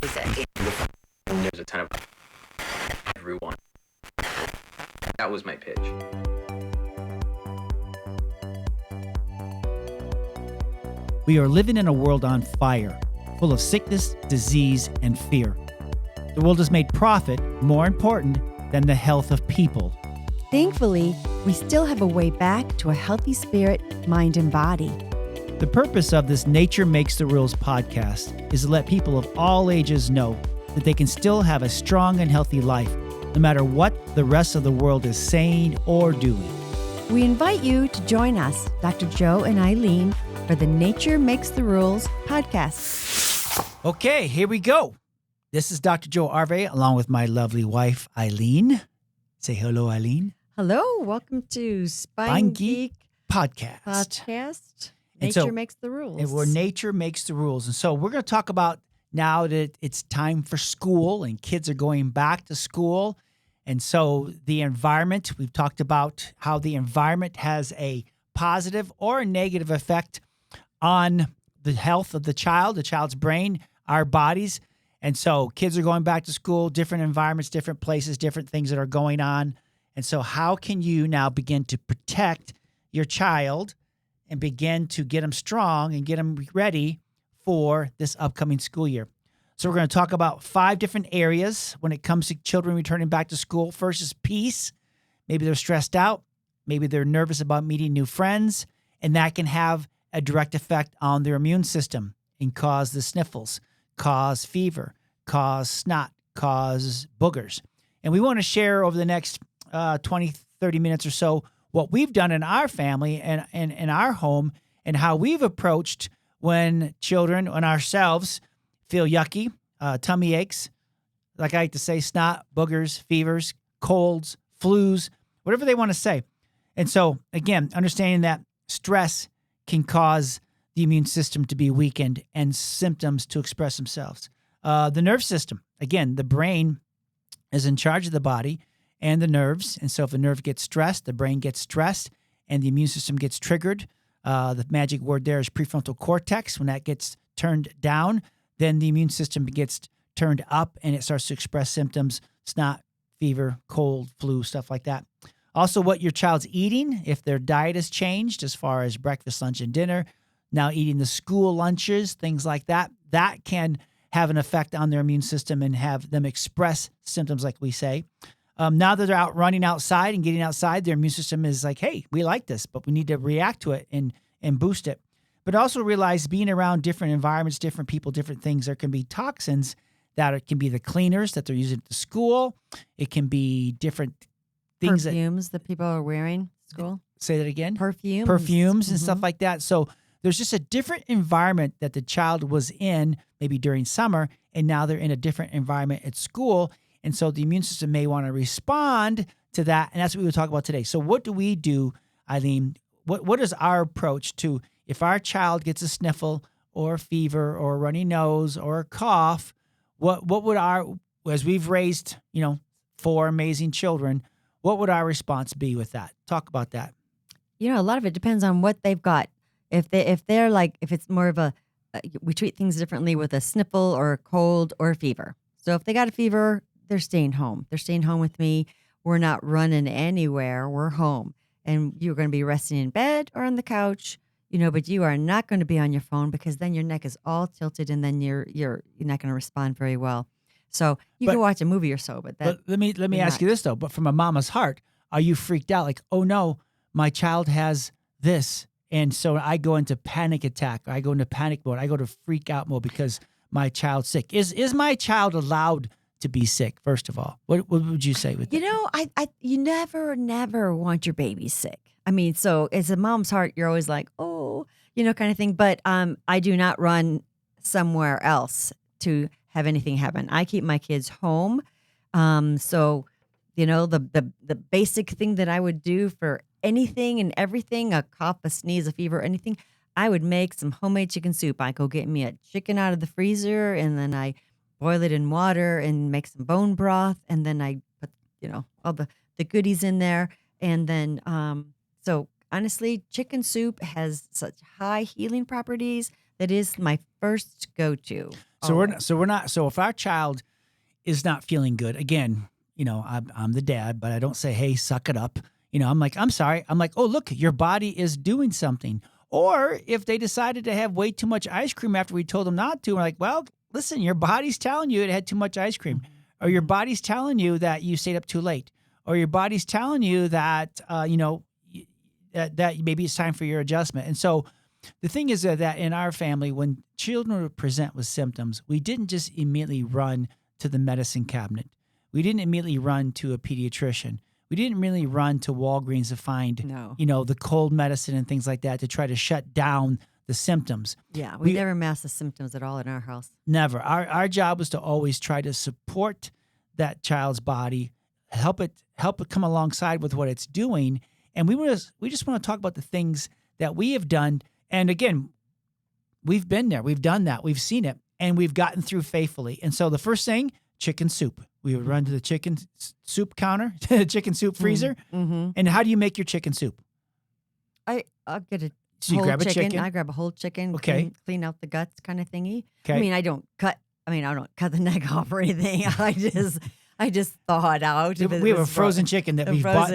There's a ton of everyone. That was my pitch. We are living in a world on fire, full of sickness, disease, and fear. The world has made profit more important than the health of people. Thankfully, we still have a way back to a healthy spirit, mind, and body. The purpose of this Nature Makes the Rules podcast is to let people of all ages know that they can still have a strong and healthy life, no matter what the rest of the world is saying or doing. We invite you to join us, Dr. Joe and Ilene, for the Nature Makes the Rules podcast. Okay, here we go. This is Dr. Joe Arve, along with my lovely wife, Ilene. Say hello, Ilene. Hello, welcome to Spine Geek Podcast. Nature Makes the Rules. And where nature makes the rules. And so we're going to talk about now that it's time for school and kids are going back to school. And so the environment, we've talked about how the environment has a positive or a negative effect on the health of the child's brain, our bodies. And so kids are going back to school, different environments, different places, different things that are going on. And so how can you now begin to protect your child and begin to get them strong and get them ready for this upcoming school year? So we're going to talk about 5 different areas when it comes to children returning back to school. First is peace. Maybe they're stressed out. Maybe they're nervous about meeting new friends, and that can have a direct effect on their immune system and cause the sniffles, cause fever, cause snot, cause boogers. And we want to share over the next 20, 30 minutes or so what we've done in our family and in our home and how we've approached when children and ourselves feel yucky, tummy aches, like I like to say, snot, boogers, fevers, colds, flus, whatever they want to say. And so, again, understanding that stress can cause the immune system to be weakened and symptoms to express themselves. The nerve system, again, the brain is in charge of the body and the nerves. And so if the nerve gets stressed, the brain gets stressed, and the immune system gets triggered. The magic word there is prefrontal cortex. When that gets turned down, then the immune system gets turned up and it starts to express symptoms, snot, fever, cold, flu, stuff like that. Also, what your child's eating, if their diet has changed as far as breakfast, lunch, and dinner, now eating the school lunches, things like that, that can have an effect on their immune system and have them express symptoms like we say. Now that they're out running outside and getting outside, their immune system is like, hey, we like this, but we need to react to it and boost it. But also realize being around different environments, different people, different things, there can be toxins that it can be the cleaners that they're using at the school. It can be different things. Perfumes that people are wearing at school. Say that again. Perfumes and stuff like that. So there's just a different environment that the child was in maybe during summer, and now they're in a different environment at school. And so the immune system may want to respond to that. And that's what we will talk about today. So what do we do, Ilene? What is our approach to if our child gets a sniffle or a fever or a runny nose or a cough? What would as we've raised, 4 amazing children, what would our response be with that? Talk about that. A lot of it depends on what they've got. If it's more of we treat things differently with a sniffle or a cold or a fever. So if they got a fever, they're staying home. They're staying home with me. We're not running anywhere. We're home. And you're going to be resting in bed or on the couch, but you are not going to be on your phone because then your neck is all tilted and then you're not going to respond very well. So you can watch a movie or so, but let me ask you this though. But from a mama's heart, are you freaked out? Like, oh no, my child has this, and so I go into panic attack. Or I go into panic mode. I go to freak out mode because my child's sick. Is my child allowed to be sick? First of all, what would you say with that? You never want your baby sick. I mean, so as a mom's heart, you're always like, oh, kind of thing. But I do not run somewhere else to have anything happen. I keep my kids home. So, the basic thing that I would do for anything and everything, a cough, a sneeze, a fever, anything, I would make some homemade chicken soup. I go get me a chicken out of the freezer and then I boil it in water and make some bone broth. And then I put, all the goodies in there. And then, so honestly, chicken soup has such high healing properties. That is my first go-to So if our child is not feeling good, again, I'm the dad, but I don't say, hey, suck it up. I'm like, I'm sorry. I'm like, oh, look, your body is doing something. Or if they decided to have way too much ice cream after we told them not to, we're like, well, listen, your body's telling you it had too much ice cream. Or your body's telling you that you stayed up too late. Or your body's telling you that, that maybe it's time for your adjustment. And so the thing is that in our family, when children would present with symptoms, we didn't just immediately run to the medicine cabinet. We didn't immediately run to a pediatrician. We didn't really run to Walgreens to find, the cold medicine and things like that to try to shut down the symptoms. Yeah, we never masked the symptoms at all in our house. Never. Our job was to always try to support that child's body, help it come alongside with what it's doing. And we just want to talk about the things that we have done. And again, we've been there. We've done that. We've seen it. And we've gotten through faithfully. And so the first thing, chicken soup. We would run to the chicken soup counter, chicken soup freezer. Mm-hmm. And how do you make your chicken soup? I'll get a So you whole grab a chicken. I grab a whole chicken. Okay. Clean out the guts, kind of thingy. Okay. I don't cut the neck off or anything. I just thaw it out. We have a frozen chicken that we've bought.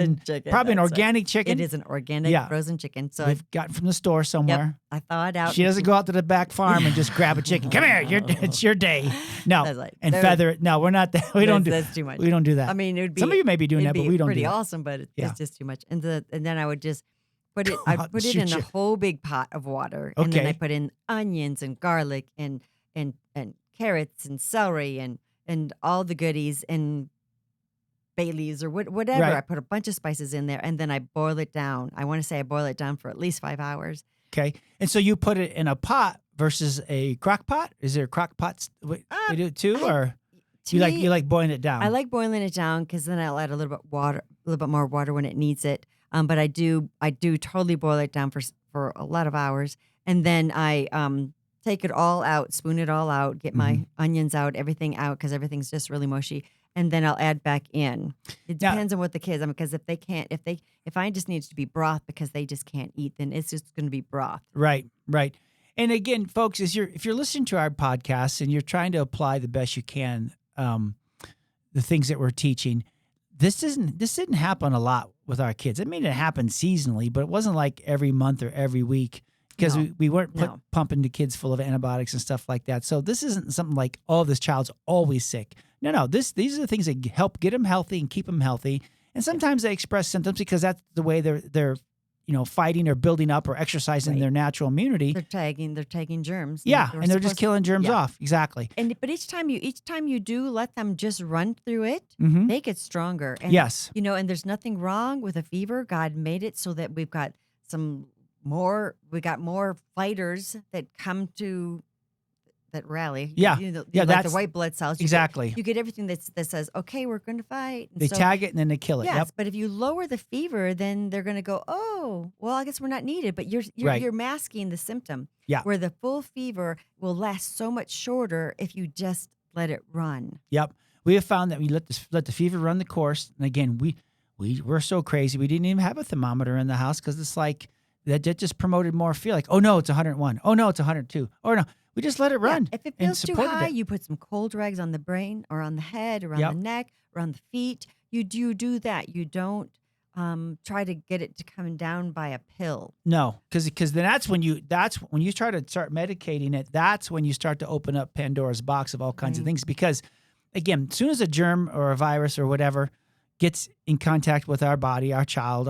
Probably an organic chicken. It is an organic frozen chicken. So we've gotten from the store somewhere. I thaw it out. She doesn't go out to the back farm and just grab a chicken. Come here, it's your day. No, and feather it. No, we're not that. We don't do. That's too much. We don't do that. I mean, it would be. Some of you may be doing that, but we don't do that. Pretty awesome, but it's just too much. And then I would just put it. I put it in a whole big pot of water, and then I put in onions and garlic and carrots and celery and all the goodies and bay leaves or whatever. Right. I put a bunch of spices in there, and then I boil it down. I want to say I boil it down for at least 5 hours. Okay. And so you put it in a pot versus a crock pot? Is there crock pots you do it too? Or you like boiling it down? I like boiling it down because then I'll add a little bit more water when it needs it. But I do totally boil it down for a lot of hours. And then I take it all out, spoon it all out, get my onions out, everything out because everything's just really mushy. And then I'll add back in. It depends on what the kids. Because if I just needs to be broth because they just can't eat, then it's just going to be broth. Right. And again, folks, if you're listening to our podcast and you're trying to apply the best you can, the things that we're teaching, this didn't happen a lot with our kids. I mean, it happened seasonally, but it wasn't like every month or every week because we weren't pumping the kids full of antibiotics and stuff like that. So this isn't something like, oh, this child's always sick. No. These are the things that help get them healthy and keep them healthy. And sometimes they express symptoms because that's the way they're fighting or building up or exercising their natural immunity. They're tagging germs. Yeah, and they're just killing germs off. Exactly. But each time you do let them just run through it, they get stronger. And, yes. And there's nothing wrong with a fever. God made it so that we got more fighters that come to that rally. Yeah. Like the white blood cells. Exactly. You get everything that says, okay, we're going to fight. And they tag it and then they kill it. Yes, yep. But if you lower the fever, then they're going to go, oh, well, I guess we're not needed. But you're masking the symptom. Yeah. Where the full fever will last so much shorter if you just let it run. Yep. We have found that we let the fever run the course. And again, we're so crazy. We didn't even have a thermometer in the house because it's like that just promoted more fear. Like, oh no, it's 101. Oh no, it's 102. Or no. We just let it run. Yeah, if it feels too high, you put some cold rags on the brain or on the head or on the neck or on the feet. You do that. You don't try to get it to come down by a pill. No, because then that's when you try to start medicating it. That's when you start to open up Pandora's box of all kinds of things. Because again, as soon as a germ or a virus or whatever gets in contact with our body, our child,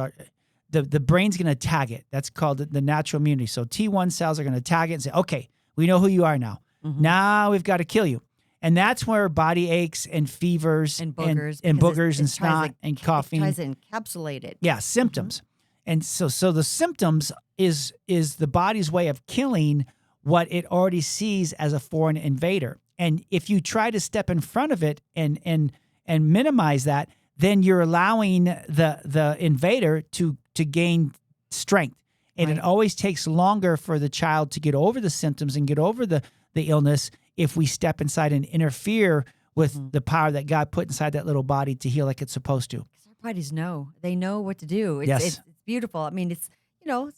the brain's going to tag it. That's called the natural immunity. So T1 cells are going to tag it and say, okay, we know who you are now. Mm-hmm. Now we've got to kill you. And that's where body aches and fevers and boogers and snot and coughing. It tries to encapsulate it. Yeah, symptoms. Mm-hmm. And so the symptoms is the body's way of killing what it already sees as a foreign invader. And if you try to step in front of it and minimize that, then you're allowing the invader to gain strength. And it always takes longer for the child to get over the symptoms and get over the illness if we step inside and interfere with the power that God put inside that little body to heal like it's supposed to. Our bodies know. They know what to do. It's beautiful. I mean, it's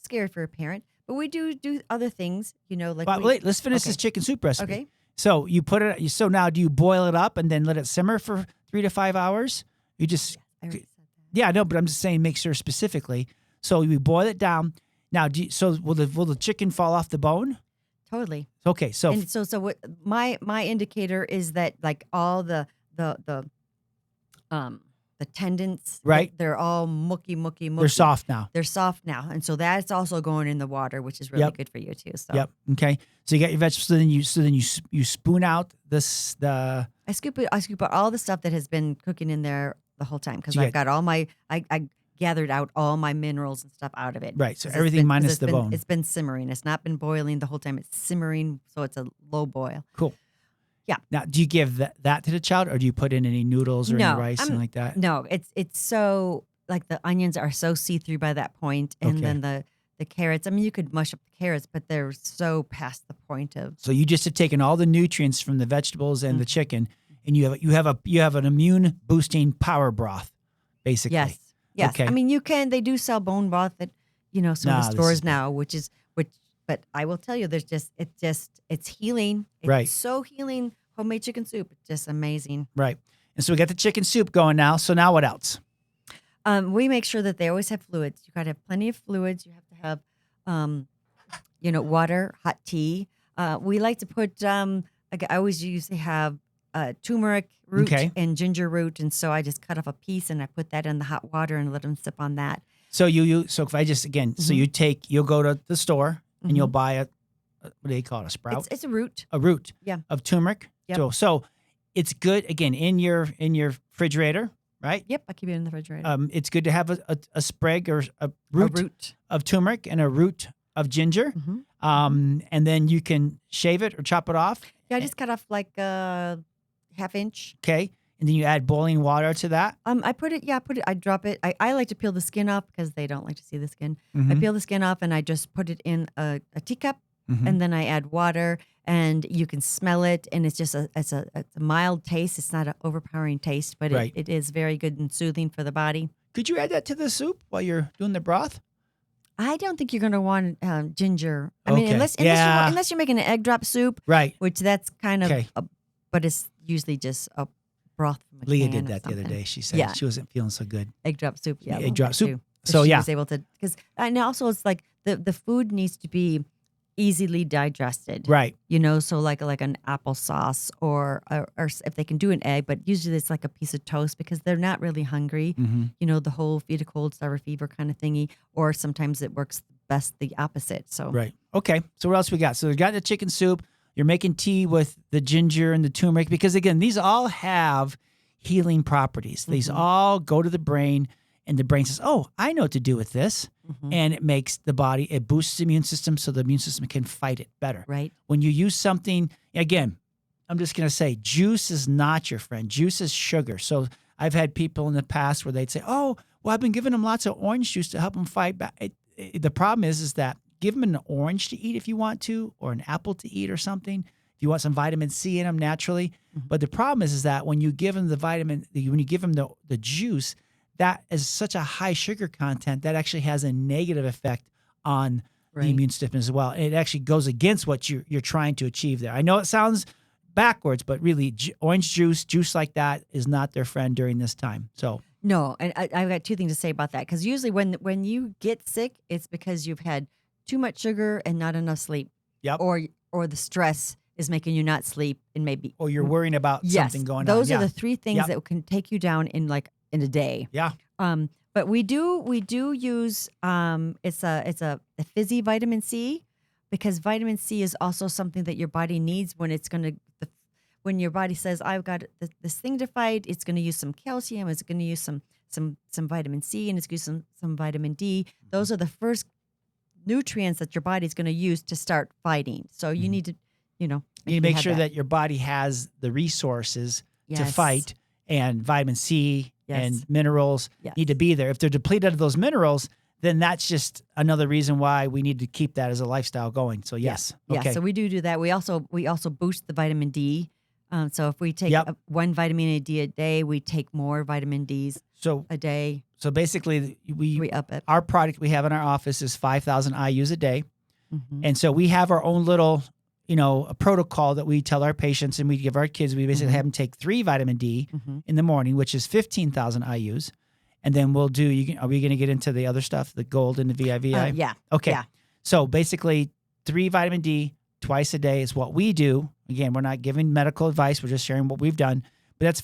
scary for a parent, but we do other things, like. But wait, let's finish this chicken soup recipe. Okay. So you put it. So now, do you boil it up and then let it simmer for 3 to 5 hours? You just I already said that. yeah, no, but I'm just saying make sure specifically. So we boil it down. Now, so will the chicken fall off the bone? Totally. Okay, so And so what my indicator is that like all the tendons, Right. they're all mucky. they're soft now. They're soft now, and so that's also going in the water, which is really Yep. good for you too. So Yep. Okay. So you got your vegetables. So then you spoon out the I scoop out all the stuff that has been cooking in there the whole time because So you I've got all my I gathered out all my minerals and stuff out of it. right. So 'Cause everything minus it's the been, bone. It's been simmering. It's not been boiling the whole time. It's simmering, so it's a low boil. Cool. Yeah. Now, do you give that to the child, or do you put in any noodles or any rice and like that? No, it's so like the onions are so see through by that point, and Okay. then the carrots. I mean, you could mush up the carrots, but they're so past the point of. So you just have taken all the nutrients from the vegetables and the Mhm. chicken, and you have an immune boosting power broth, basically. Yes. Yes. Okay. I mean, they do sell bone broth at, some of Nah, the this stores is- now, but I will tell you, it's healing. It's Right. so healing. Homemade chicken soup. It's just amazing. Right. And so we got the chicken soup going now. So now what else? We make sure that they always have fluids. You got to have plenty of fluids. You have to have, water, hot tea. We like to put, like I always usually have turmeric root Okay. and ginger root. And so I just cut off a piece and I put that in the hot water and let them sip on that. So so if I just again, so you'll go to the store and you'll buy what do they call it, a sprout? It's a root. A root Yeah. of turmeric. Yep. So it's good again in your refrigerator, right? Yep, I keep it in the refrigerator. It's good to have a sprig or a A root, root. of turmeric and a root of ginger. Mhm. And then you can shave it or chop it off. Yeah, I just cut off like a half inch. Okay. And then you add boiling water to that. I drop it. I like to peel the skin off because they don't like to see the skin. I Mhm. peel the skin off and I just put it in a teacup Mhm. and then I add water and you can smell it and it's just it's a mild taste. It's not an overpowering taste, but Right. it is very good and soothing for the body. Could you add that to the soup while you're doing the broth? I don't think you're going to want ginger. I mean, Okay. unless unless you're making an egg drop soup, Right. which that's kind of, Okay. but it's usually just a broth from a Leah can did or that the other something. day. She said Yeah. she wasn't feeling so good. Egg drop soup. Yeah, Egg drop soup. too. So, she yeah. was able to and also it's like the food needs to be easily digested. Right. So like an applesauce or if they can do an egg, but usually it's like a piece of toast because they're not really hungry. Mm-hmm. The whole feed a cold, starve a fever kind of thingy. Or sometimes it works best the opposite. So Right. Okay. So what else we got? So we got the chicken soup. You're making tea with the ginger and the turmeric because again, these all have healing properties. These all go to the brain, and the brain says, "Oh, I know what to do with this," and it makes the body. It boosts the immune system, so the immune system can fight it better. right. When you use something, again, I'm just going to say, juice is not your friend. Juice is sugar. So I've had people in the past where they'd say, "Oh, well, I've been giving them lots of orange juice to help them fight back." The problem is that give them an orange to eat if you want to, or an apple to eat or something. If you want some vitamin C in them naturally. But the problem is that when you give them when you give them the juice, that is such a high sugar content that actually has a negative effect on Right. the immune system as well. It actually goes against what you're trying to achieve there. I know it sounds backwards, but really orange juice like that is not their friend during this time. So No, and I've got two things to say about that because usually when you get sick, it's because you've had too much sugar and not enough sleep. Yep. Or the stress is making you not sleep and maybe or you're worrying about yes, something going on. those are Yeah. the three things Yep. that can take you down in a day. Yeah. But we do use it's a fizzy vitamin C because vitamin C is also something that your body needs when your body says I've got this thing to fight. It's going to use some calcium. It's going to use some vitamin C and it's going to use some vitamin D. Those are the first nutrients that your body's going to use to start fighting. So you need to You need to make sure that your body has the resources to Yes. fight, and vitamin C Yes. and minerals Yes. need to be there. If they're depleted of those minerals, then that's just another reason why we need to keep that as a lifestyle going. So yes. Yeah, Okay. so we do that. We also boost the vitamin D. So if we take Yep. one vitamin D a day, we take more vitamin Ds So a day. basically We up it. our product we have in our office is 5,000 IUs a day. Mhm. And so we have our own little a protocol that we tell our patients and we give our kids. We basically have them take 3 vitamin D in the morning, which is 15,000 IUs. And then we'll do, are we going to get into the other stuff, the gold and the VIVI? Yeah. Okay. Yeah. So basically 3 vitamin D twice a day is what we do. Again, we're not giving medical advice. We're just sharing what we've done. But that's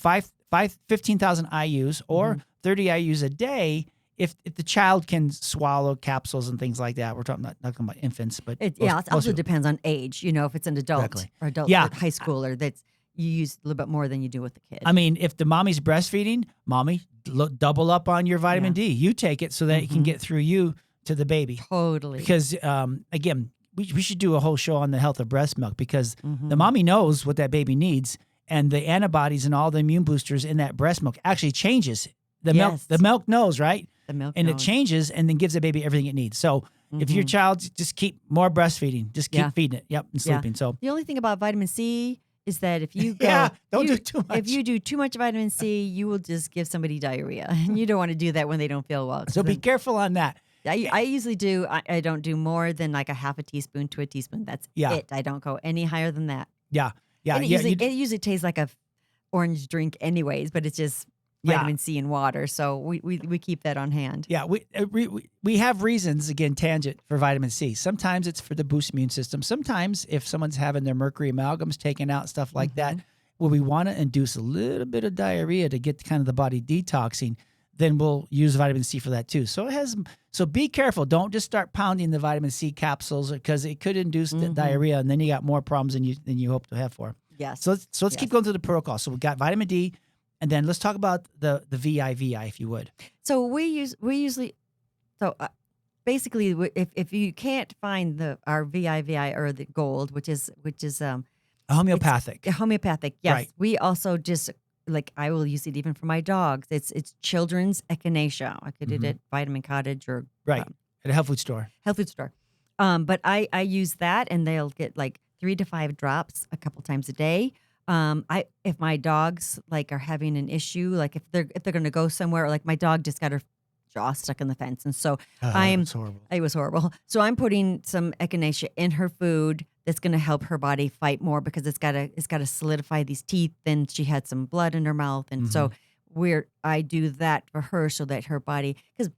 15,000 IUs or 30 IUs a day if the child can swallow capsules and things like that. We're talking not talking about infants, but It also depends on age. If it's an adult Exactly. or adult or high schooler, that's you use a little bit more than you do with the kid. I mean, if the mommy's breastfeeding, mommy, double up on your vitamin D. You take it so that it can get through you to the baby. Totally. Because again, we should do a whole show on the health of breast milk because the mommy knows what that baby needs, and the antibodies and all the immune boosters in that breast milk actually changes. The milk knows, right? The milk knows. It changes and then gives the baby everything it needs. So if your child, just keep more breastfeeding, just keep feeding it. Yep, and sleeping. So the only thing about vitamin C is that if you go, don't do too much. If you do too much vitamin C, you will just give somebody diarrhea, and you don't want to do that when they don't feel well. So be careful on that. I usually do. I don't do more than like a half a teaspoon to a teaspoon. That's it. I don't go any higher than that. Yeah. And it usually tastes like a orange drink, anyways. But it's just vitamin C and water, so we keep that on hand. Yeah, we have reasons, again, tangent, for vitamin C. Sometimes it's for the boost immune system. Sometimes if someone's having their mercury amalgams taken out, stuff like that, where we want to induce a little bit of diarrhea to get kind of the body detoxing, then we'll use vitamin C for that too. So be careful. Don't just start pounding the vitamin C capsules because it could induce the diarrhea, and then you got more problems than you hope to have for. Yes. So let's keep going through the protocol. So we got vitamin D. And then let's talk about the VIVI, if you would. So basically, if you can't find our VIVI or the gold, which is homeopathic. Homeopathic, yes. Right. We also just I will use it even for my dogs. It's children's echinacea. I could get it at Vitamin Cottage or at a health food store. But I use that, and they'll get 3 to 5 drops a couple times a day. If my dogs are having an issue, if they're going to go somewhere, my dog just got her jaw stuck in the fence, and so it was horrible. So I'm putting some echinacea in her food that's going to help her body fight more because it's got to solidify these teeth. And she had some blood in her mouth, and so I do that for her so that her body, because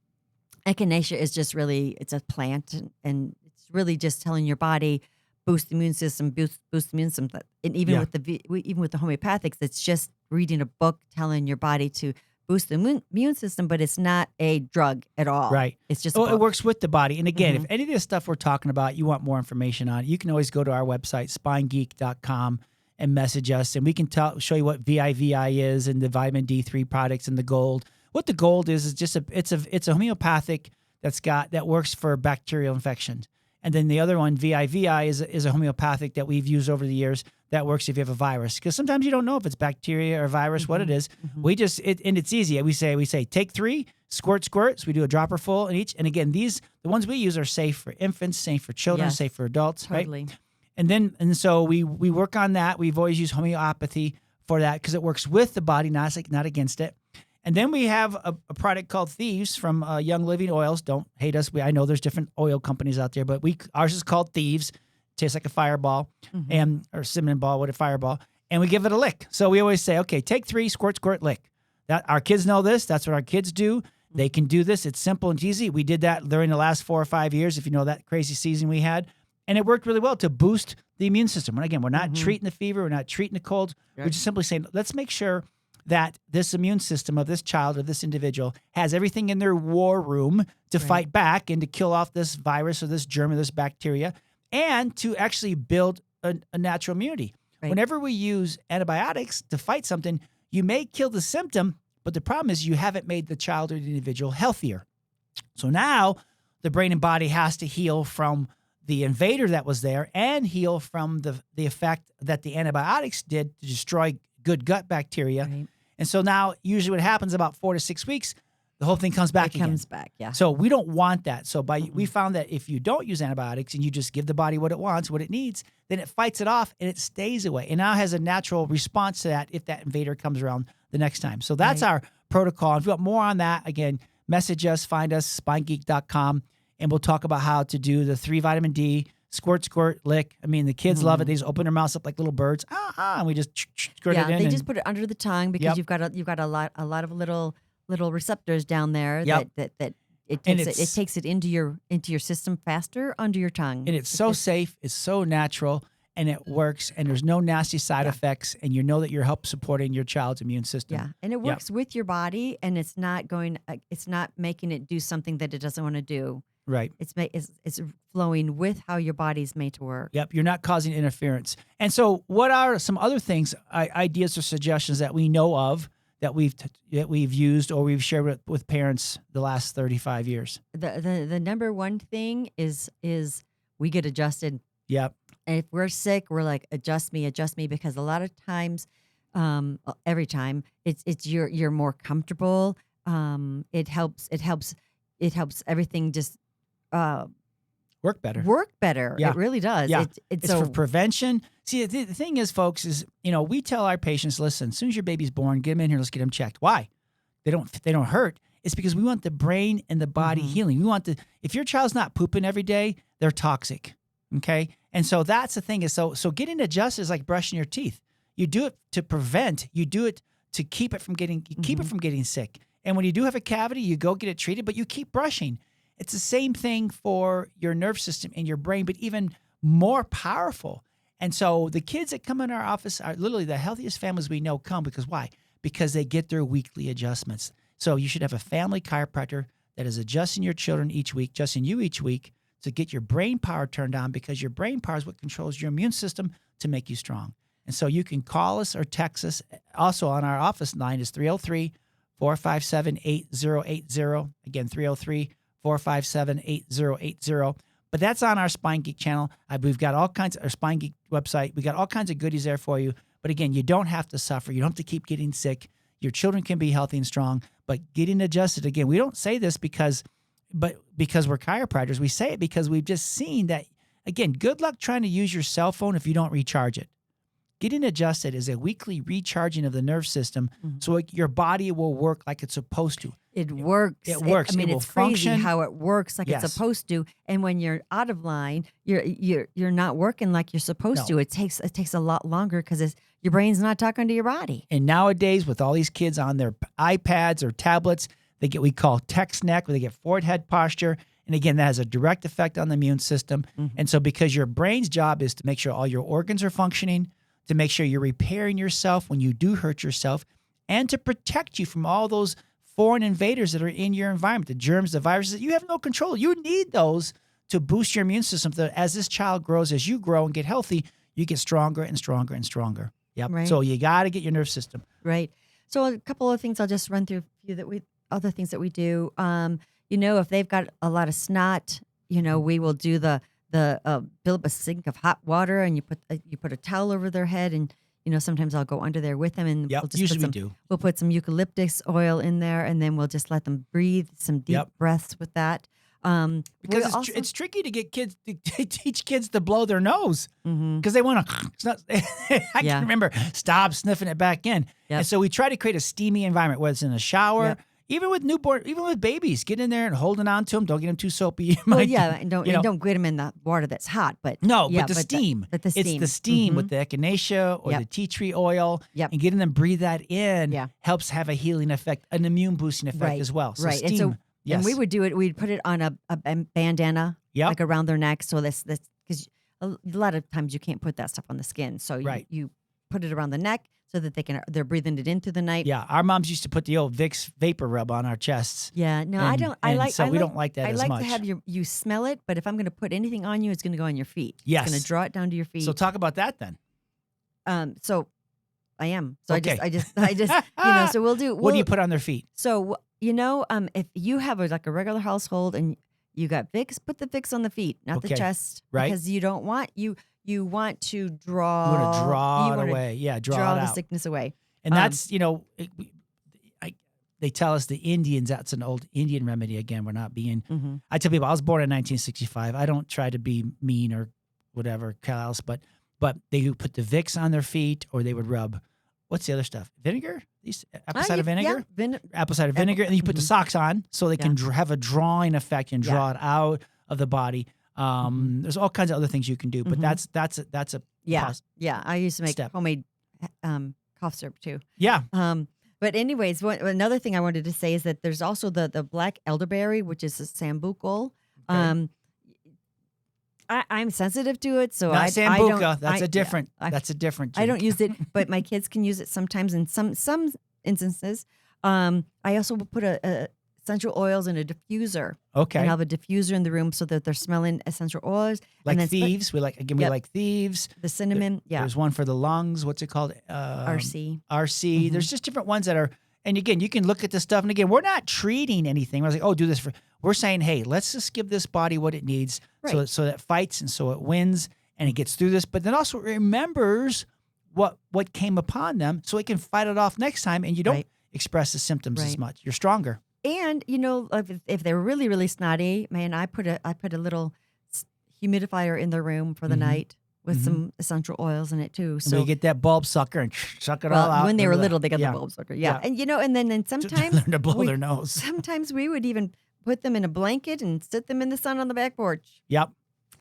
echinacea is just really, it's a plant, and it's really just telling your body, boost the immune system, boost the immune system. And even with the homeopathics, it's just reading a book telling your body to boost the immune system, but it's not a drug at all. Right. It's just it works with the body. And again, if any of this stuff we're talking about, you want more information on, you can always go to our website, spinegeek.com, and message us, and we can show you what VIVI is and the vitamin D3 products and the gold. What the gold is just it's a homeopathic that works for bacterial infections. And then the other one, VIVI, is a homeopathic that we've used over the years that works if you have a virus. Because sometimes you don't know if it's bacteria or virus, what it is. We just, and it's easy. We say, take 3, squirt. So we do a dropper full in each. And again, the ones we use are safe for infants, safe for children, safe for adults, totally. Right? And so we work on that. We've always used homeopathy for that because it works with the body, not against it. And then we have a product called Thieves from Young Living Oils. Don't hate us. I know there's different oil companies out there, but ours is called Thieves. Tastes like a fireball or cinnamon ball with a fireball. And we give it a lick. So we always say, okay, take 3, squirt, lick. That our kids know this. That's what our kids do. They can do this. It's simple and easy. We did that during the last 4 or 5 years, if you know that crazy season we had. And it worked really well to boost the immune system. And again, we're not treating the fever. We're not treating the cold. Right. We're just simply saying, let's make sure that this immune system of this child or this individual has everything in their war room to fight back and to kill off this virus or this germ or this bacteria and to actually build a natural immunity. Right. Whenever we use antibiotics to fight something, you may kill the symptom, but the problem is you haven't made the child or the individual healthier. So now the brain and body has to heal from the invader that was there and heal from the effect that the antibiotics did to destroy good gut bacteria. Right. And so now usually what happens about 4 to 6 weeks, the whole thing comes back again. So we don't want that. So we found that if you don't use antibiotics and you just give the body what it wants, what it needs, then it fights it off and it stays away. And now has a natural response to that if that invader comes around the next time. So that's our protocol. If you want more on that, again, message us, find us, spinegeek.com, and we'll talk about how to do the 3 vitamin D, squirt, squirt, lick. I mean, the kids love it. They just open their mouths up like little birds. And we just squirt it in. They just put it under the tongue because you've got a lot of little receptors down there that it takes it into your system faster under your tongue. And it's so safe. It's so natural. And it works, and there's no nasty side effects, and you know that you're help supporting your child's immune system. Yeah, and it works with your body, and it's not making it do something that it doesn't want to do. Right. It's flowing with how your body's made to work. Yep, you're not causing interference. And so, what are some other things, ideas or suggestions that we know of that we've used or we've shared with parents the last 35 years? The number one thing is we get adjusted. Yep. And if we're sick, we're like, adjust me, because a lot of times, every time, it's you're more comfortable. It helps everything just work better. Yeah. It really does. Yeah. It's for prevention. See, the thing is, folks, is we tell our patients, listen, as soon as your baby's born, get them in here, let's get them checked. Why? They don't hurt. It's because we want the brain and the body healing. We want if your child's not pooping every day, they're toxic. Okay. And so that's the thing is so getting adjusted is like brushing your teeth. You do it to prevent, you do it to keep it from getting sick. And when you do have a cavity, you go get it treated, but you keep brushing. It's the same thing for your nerve system and your brain, but even more powerful. And so the kids that come in our office are literally the healthiest families we know come because why? Because they get their weekly adjustments. So you should have a family chiropractor that is adjusting your children each week, adjusting you each week, to get your brain power turned on because your brain power is what controls your immune system to make you strong. And so you can call us or text us. Also on our office line is 303-457-8080. Again, 303-457-8080. But that's on our Spine Geek channel. We've got all kinds of our Spine Geek website. We got all kinds of goodies there for you. But again, you don't have to suffer. You don't have to keep getting sick. Your children can be healthy and strong. But getting adjusted, again, we don't say this because we're chiropractors. We say it because we've just seen that, again, good luck trying to use your cell phone if you don't recharge it. Getting adjusted is a weekly recharging of the nerve system so your body will work like it's supposed to. It works. It works. It will it's crazy function. how it works like it's supposed to. And when you're out of line, you're not working like you're supposed to. It takes a lot longer because your brain's not talking to your body. And nowadays, with all these kids on their iPads or tablets, they get we call text neck, where they get forward head posture. And again, that has a direct effect on the immune system. And so because your brain's job is to make sure all your organs are functioning, to make sure you're repairing yourself when you do hurt yourself, and to protect you from all those foreign invaders that are in your environment, the germs, the viruses, you have no control. You need those to boost your immune system. So as this child grows, as you grow and get healthy, you get stronger and stronger and stronger. Yep. Right. So you got to get your nerve system. Right. So a couple of things I'll just run through a few other things that we do. If they've got a lot of snot, we will do the fill up a sink of hot water and you put a towel over their head and sometimes I'll go under there with them and we'll put some eucalyptus oil in there and then we'll just let them breathe some deep breaths with that. Because it's tricky to get kids to teach kids to blow their nose because they want to. I can remember stop sniffing it back in, and so we try to create a steamy environment, whether it's in a shower, even with babies. Get in there and holding on to them. Don't get them too soapy. And don't get them in the water that's hot. But but the steam. It's the steam with the echinacea or the tea tree oil, and getting them breathe that in helps have a healing effect, an immune boosting effect as well. So steam. And so. Yes. And we would do it. We'd put it on a bandana, like around their neck. So that's because a lot of times you can't put that stuff on the skin. So you put it around the neck so that they're breathing it in through the night. Yeah, our moms used to put the old Vicks vapor rub on our chests. Yeah, no, I don't. We don't like that as much. I like to have you smell it, but if I'm going to put anything on you, it's going to go on your feet. Yes, it's going to draw it down to your feet. So talk about that then. So I am. So okay. I just so we'll do. What do you put on their feet? So. If you have a regular household and you got Vicks, put the Vicks on the feet, not the chest, right? Because you don't want you want to draw. You want to draw it away, draw the sickness away. And that's they tell us the Indians. That's an old Indian remedy. Again, we're not being. I tell people I was born in 1965. I don't try to be mean or whatever else, but they would put the Vicks on their feet, or they would rub. What's the other stuff? Vinegar? Apple cider vinegar? Apple cider vinegar. And then you put the socks on so they can have a drawing effect and draw it out of the body. There's all kinds of other things you can do, but that's a Yeah. pos- Yeah. I used to make step. homemade cough syrup too. Yeah. But anyways, another thing I wanted to say is that there's also the black elderberry, which is a sambucol. Okay. I'm sensitive to it, so Not I sambuca. don't. That's a different. That's a different. I don't drink. use it, but my kids can use it sometimes in some instances. I also will put a essential oils in a diffuser. Okay. And have a diffuser in the room so that they're smelling essential oils. Like and then thieves. We like thieves. the cinnamon. Yeah. There's one for the lungs. What's it called? RC. RC. There's just different ones that are. And again, you can look at this stuff. And again, we're not treating anything. We're like, oh, do this for. We're saying, hey, let's just give this body what it needs, Right. so that it fights and so it wins and it gets through this. But then also remembers what came upon them, so it can fight it off next time. And you don't Right. express the symptoms as Right. much. You're stronger. And if they're really really snotty, man, I put a little humidifier in the room for the night with some essential oils in it too. So So we get that bulb sucker and suck it all out. when they were Remember that? little, they got Yeah. the bulb sucker. Yeah, Yeah. and then sometimes Learn to blow we- their nose. sometimes we would even put them in a blanket and sit them in the sun on the back porch. Yep.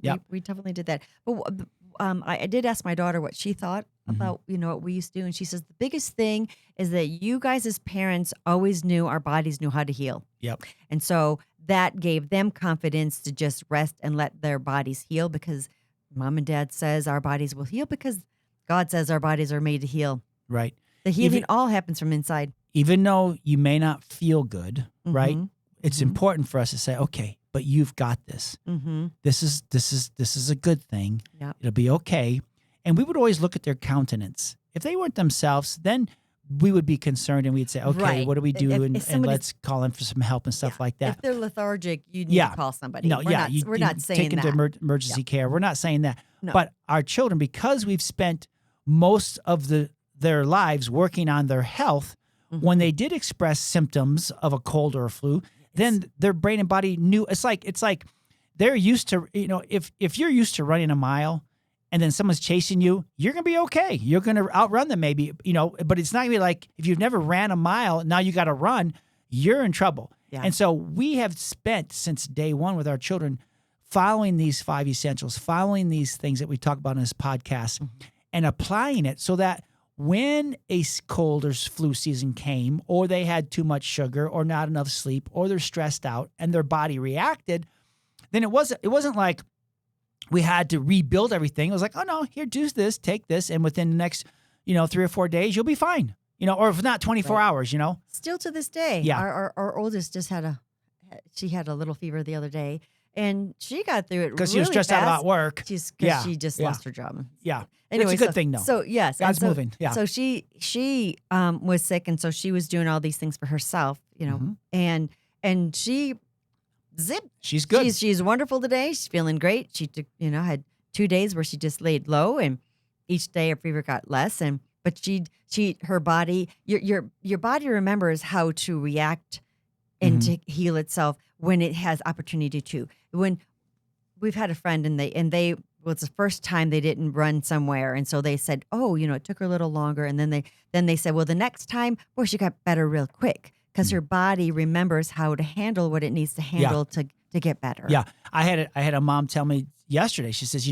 Yep. We definitely did that. But I did ask my daughter what she thought Mm-hmm. about what we used to do, and she says the biggest thing is that you guys as parents always knew our bodies knew how to heal, Yep. and so that gave them confidence to just rest and let their bodies heal because mom and dad says our bodies will heal because God says our bodies are made to heal. Right. The healing all happens from inside. Even though you may not feel good, right? Mhm. It's important for us to say, okay, but you've got this. Mm-hmm. This is a good thing. Yep. It'll be okay. And we would always look at their countenance. If they weren't themselves, then we would be concerned and we'd say, okay, Right. what do we do? If And somebody's- let's call in for some help and stuff like that. If they're lethargic, you need Yeah. to call somebody. No, we're yeah, not, we're you not saying take them that. to emergency care. We're not saying that. No. But our children, because we've spent most of their lives working on their health, Mm-hmm. when they did express symptoms of a cold or a flu, then their brain and body knew. It's like they're used to. If you're used to running a mile, and then someone's chasing you, you're gonna be okay. You're gonna outrun them, maybe. But it's not gonna be like if you've never ran a mile, now you got to run. You're in trouble. Yeah. And so we have spent since day one with our children following these 5 essentials, following these things that we talk about in this podcast, and applying it so that when a cold or flu season came, or they had too much sugar, or not enough sleep, or they're stressed out, and their body reacted, then it wasn't like we had to rebuild everything. It was like, oh no, here, do this, take this, and within the next, 3 or 4 days, you'll be fine. Or if not 24 hours, Still to this day, Yeah. our oldest just had a little fever the other day, and she got through it because really she was stressed out fast. about work. Because Yeah, she just yeah. lost her job. Yeah. Anyway, it's a good thing, though. So yes, and God's so, moving. Yeah. So she was sick, and so she was doing all these things for herself, Mhm. and she zip. She's good. She's wonderful today. She's feeling great. She took, had 2 days where she just laid low, and each day her fever got less. But her body, your body remembers how to react and to heal itself when it has opportunity to. When we've had a friend and they was the first time they didn't run somewhere, and so they said, oh, it took her a little longer, and then they said, well, the next time, boy, she got better real quick because her body remembers how to handle what it needs to handle to get better. Yeah. I had a mom tell me yesterday, she says,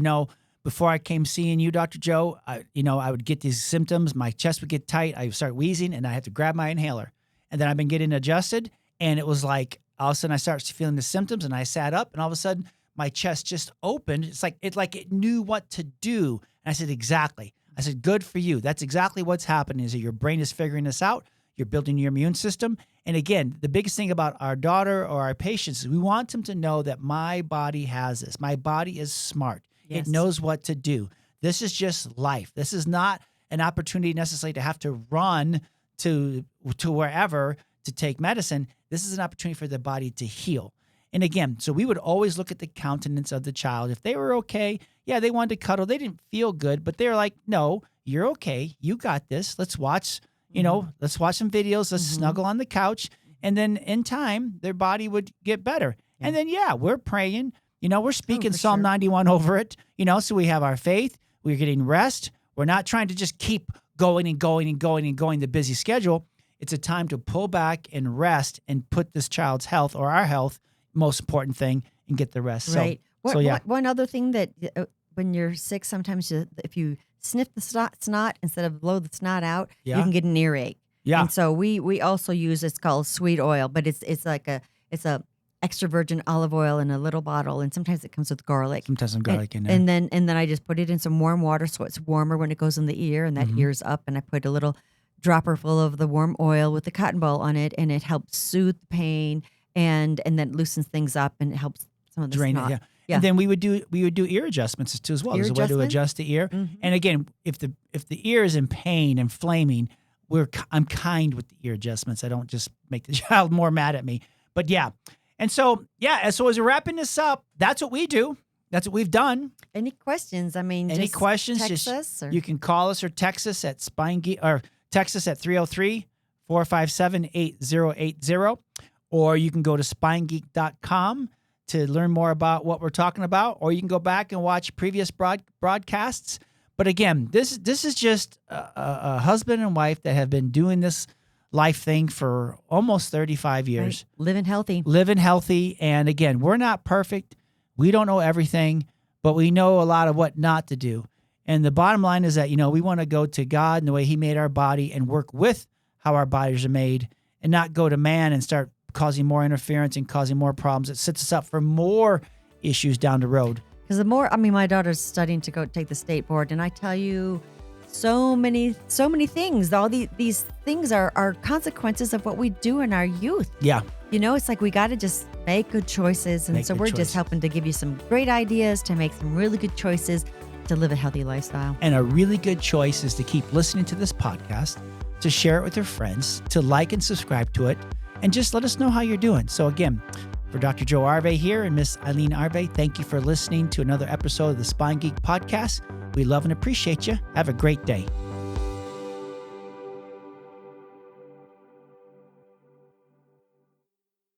before I came seeing you, Dr. Joe, I would get these symptoms. My chest would get tight. I would start wheezing and I had to grab my inhaler. And then I've been getting adjusted. And it was like, all of a sudden I started feeling the symptoms and I sat up and all of a sudden my chest just opened. It's like it knew what to do. And I said, exactly. I said, good for you. That's exactly what's happening is that your brain is figuring this out. You're building your immune system. And again, the biggest thing about our daughter or our patients is we want them to know that my body has this. My body is smart. Yes. It knows what to do. This is just life. This is not an opportunity necessarily to have to run to wherever to take medicine. This is an opportunity for the body to heal. And again, so we would always look at the countenance of the child. If they were okay, yeah, they wanted to cuddle. They didn't feel good, but they were like, no, you're okay. You got this. Let's watch, let's watch some videos. Let's snuggle on the couch. And then in time, their body would get better. Yeah. And then, we're praying. We're speaking for Psalm sure. 91 over it, so we have our faith. We're getting rest. We're not trying to just keep going and going and going and going the busy schedule. It's a time to pull back and rest and put this child's health or our health, most important thing, and get the rest. Right. One other thing that when you're sick, sometimes if you sniff the snot instead of blow the snot out, you can get an earache. Yeah. And so we also use, it's called sweet oil, but it's a extra virgin olive oil in a little bottle, and sometimes it comes with garlic. Sometimes some garlic in there. And then I just put it in some warm water so it's warmer when it goes in the ear, and that ears up. And I put a little dropper full of the warm oil with the cotton ball on it, and it helps soothe the pain and then loosens things up, and it helps some of the drain snot. it. Yeah. And then we would do ear adjustments too as well. Ear There's a way to adjust the ear. Mm-hmm. And again, if the ear is in pain and flaming, I'm kind with the ear adjustments. I don't just make the child more mad at me. But yeah. And so, as we're wrapping this up, that's what we do. That's what we've done. Any questions? I mean, any just questions? text us, or? You can call us or text us at or text us at 303-457-8080, or you can go to spinegeek.com to learn more about what we're talking about, or you can go back and watch previous broadcasts. But again, this is just a husband and wife that have been doing this life thing for almost 35 years. Right. Living healthy. And again, we're not perfect. We don't know everything, but we know a lot of what not to do. And the bottom line is that, we want to go to God and the way he made our body and work with how our bodies are made, and not go to man and start causing more interference and causing more problems. It sets us up for more issues down the road. Because my daughter's studying to go take the state board, and I tell you, so many things. All these things are consequences of what we do in our youth. Yeah. It's like we got to just make good choices. And so we're just helping to give you some great ideas to make some really good choices to live a healthy lifestyle. And a really good choice is to keep listening to this podcast, to share it with your friends, to like and subscribe to it, and just let us know how you're doing. So again, for Dr. Joe Arve here and Miss Ilene Arve, thank you for listening to another episode of the Spine Geek Podcast. We love and appreciate you. Have a great day.